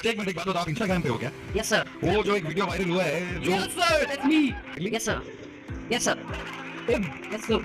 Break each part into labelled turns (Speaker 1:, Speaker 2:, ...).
Speaker 1: एक मिनट, एक बात बताओ, आप इंस्टाग्राम पे हो क्या?
Speaker 2: Yes, sir.
Speaker 1: वो जो एक वीडियो वायरल हुआ है जो
Speaker 2: Yes, sir. That's me. Yes, sir. Yes, sir. Yes, sir.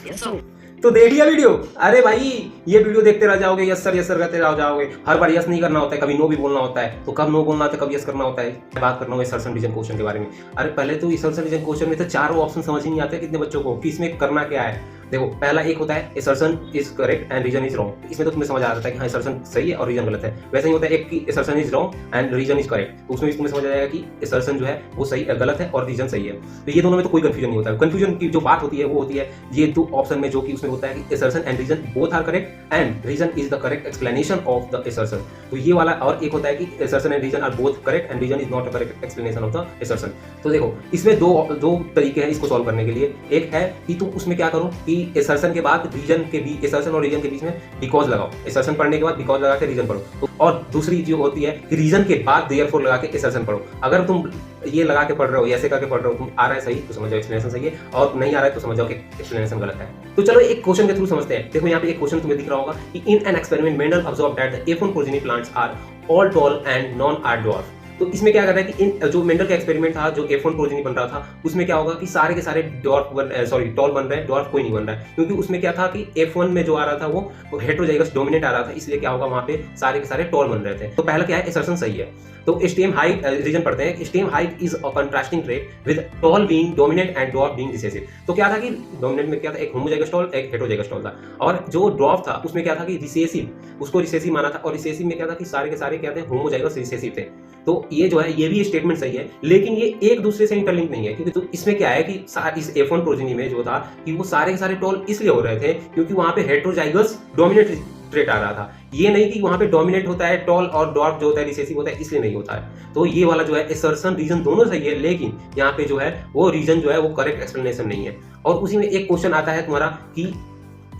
Speaker 2: Yes, sir.
Speaker 3: तो देख लिया वीडियो। अरे भाई ये वीडियो देखते रह जाओगे, यस सर करते रह जाओगे। हर बार यस नहीं करना होता है, कभी नो भी बोलना होता है। तो कब नो बोलना होता है, कब यस करना होता है। बात कर रहा हूँ असर्शन रीजन क्वेश्चन के बारे में। अरे पहले तो असर्शन रीजन क्वेश्चन में तो चारों ऑप्शन समझ ही नहीं आते कितने बच्चों को कि इसमें करना क्या है। देखो पहला एक होता है assertion is correct and reason is wrong. इसमें तो तुम्हें समझ आ जाता है कि हाँ असर्शन सही है और रीजन गलत है। वैसे ही होता है एक कि assertion is wrong and reason is correct, तो उसमें भी तुम्हें समझ आ जाएगा कि असर्शन जो है वो सही गलत है और रीजन सही है। तो ये दोनों में तो कोई कंफ्यूजन नहीं होता है। कंफ्यूजन की जो बात होती है वो होती है ये दो ऑप्शन में, जो कि उसमें होता है कि assertion and reason both are correct and reason is the correct explanation of the assertion. तो ये वाला, और एक होता है कि assertion and reason are both correct and reason is not a correct explanation of the assertion. तो देखो इसमें दो तरीके हैं इसको सॉल्व करने के लिए। एक है कि तुम उसमें क्या करो कि असर्शन के बाद रीजन के बीच, असर्शन और रीजन के बीच में बिकॉज लगाओ। असर्शन पढ़ने के बाद बिकॉज लगा के रीजन पढ़ो। और दूसरी जो होती है कि रीजन के बाद देयरफॉर लगा के असर्शन पढ़ो। अगर तुम ये लगा के पढ़ रहे हो, ऐसे करके पढ़ रहे हो, तुम आ रहा है सही तो समझ जाओ एक्सप्लेनेशन सही है, और नहीं आ रहा है तो समझ जाओ कि एक्सप्लेनेशन गलत है। तो चलो एक क्वेश्चन के थ्रू समझते हैं। देखो यहाँ पे एक क्वेश्चन तुम्हें दिख रहा होगा कि in an experiment Mendel observed that the F one progeny plants are all tall and none are dwarf. तो इसमें क्या कर रहा है कि इन जो मेंडल का एक्सपेरिमेंट था, जो एफ1 प्रोजेनी बन रहा था, उसमें क्या होगा कि सारे के सारे टॉल बन रहे हैं, ड्वार्फ कोई नहीं बन रहा है। क्योंकि उसमें क्या था कि एफ1 में जो आ रहा था वो हेटेरोजाइगस डोमिनेंट आ रहा था, इसलिए क्या होगा वहां पे सारे के सारे टॉल बन रहे थे। तो पहला क्या है, असर्शन सही है। तो स्टेम हाइट रीजन पढ़ते हैं। Stem height is a contrasting trait with tall being dominant and dwarf being recessive. तो क्या था कि डोमिनेंट में क्या था, एक होमोजाइगस टॉल एक हेटेरोजाइगस टॉल था, और जो ड्वार्फ था उसमें क्या था कि रिसेसिव, उसको रिसेसिव माना था। और रिसेसिव में क्या था कि सारे के सारे क्या थे, होमोजाइगस रिसेसिव थे। तो ये जो है ये भी स्टेटमेंट सही है, लेकिन ये एक दूसरे से इंटरलिंक नहीं है। क्योंकि तो इसमें क्या है कि इस F1 प्रोजेनी में जो था कि वो सारे के सारे टॉल इसलिए हो रहे थे क्योंकि वहां पे हेटेरोजाइगस डोमिनेंट ट्रेट आ रहा था। ये नहीं कि वहां पे डोमिनेंट होता है टॉल और ड्वार्फ जो होता है रिसेसिव होता है, इसलिए नहीं होता है। तो ये वाला जो है असर्शन रीजन दोनों सही है, लेकिन यहाँ पे जो है वो रीजन जो है वो करेक्ट एक्सप्लेनेशन नहीं है। और उसी में एक क्वेश्चन आता है तुम्हारा कि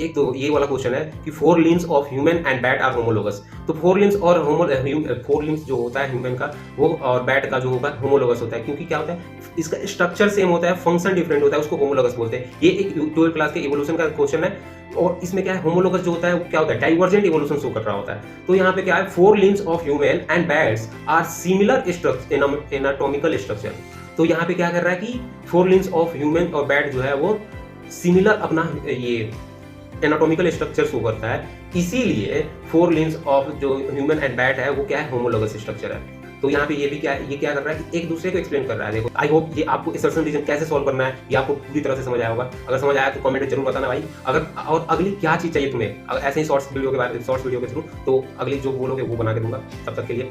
Speaker 3: एक तो ये वाला क्वेश्चन है कि forelimbs of human and bat are homologous. तो फोर लिम्स जो होता है ह्यूमन का वो और बैट का जो होगा होमोलोगस होता है। क्योंकि क्या होता है, इसका स्ट्रक्चर सेम होता है, फंक्शन डिफरेंट होता है, उसको होमोलोगस बोलते हैं। ये एक 12th क्लास के इवोल्यूशन का क्वेश्चन है। और इसमें क्या है, होमोलोगस जो होता है वो क्या होता है, डाइवर्जेंट इवोल्यूशन शो कर रहा होता है। तो यहाँ पे क्या है, forelimbs of human and bats are similar anatomical structure. तो यहाँ पे क्या कर रहा है कि फोर लिम्स ऑफ ह्यूमन और बैट जो है वो सिमिलर अपना ये एनाटॉमिकल स्ट्रक्चर शो करता है, इसीलिए फोर लिम्स ऑफ जो ह्यूमन एंड बैट है वो क्या है, होमोलोगस स्ट्रक्चर है। तो यहाँ पे ये भी क्या है, ये क्या कर रहा है कि एक दूसरे को एक्सप्लेन कर रहा है। देखो आई होप ये आपको असर्शन रीजन कैसे सॉल्व करना है ये आपको पूरी तरह से समझ आया होगा। अगर समझ आया तो कमेंट में जरूर बताना भाई। अगर और अगली क्या चीज चाहिए तुम्हें, अगर ऐसे ही शॉर्ट्स वीडियो के थ्रू, तो अगली जो बोलोगे वो बना के दूंगा। तब तक के लिए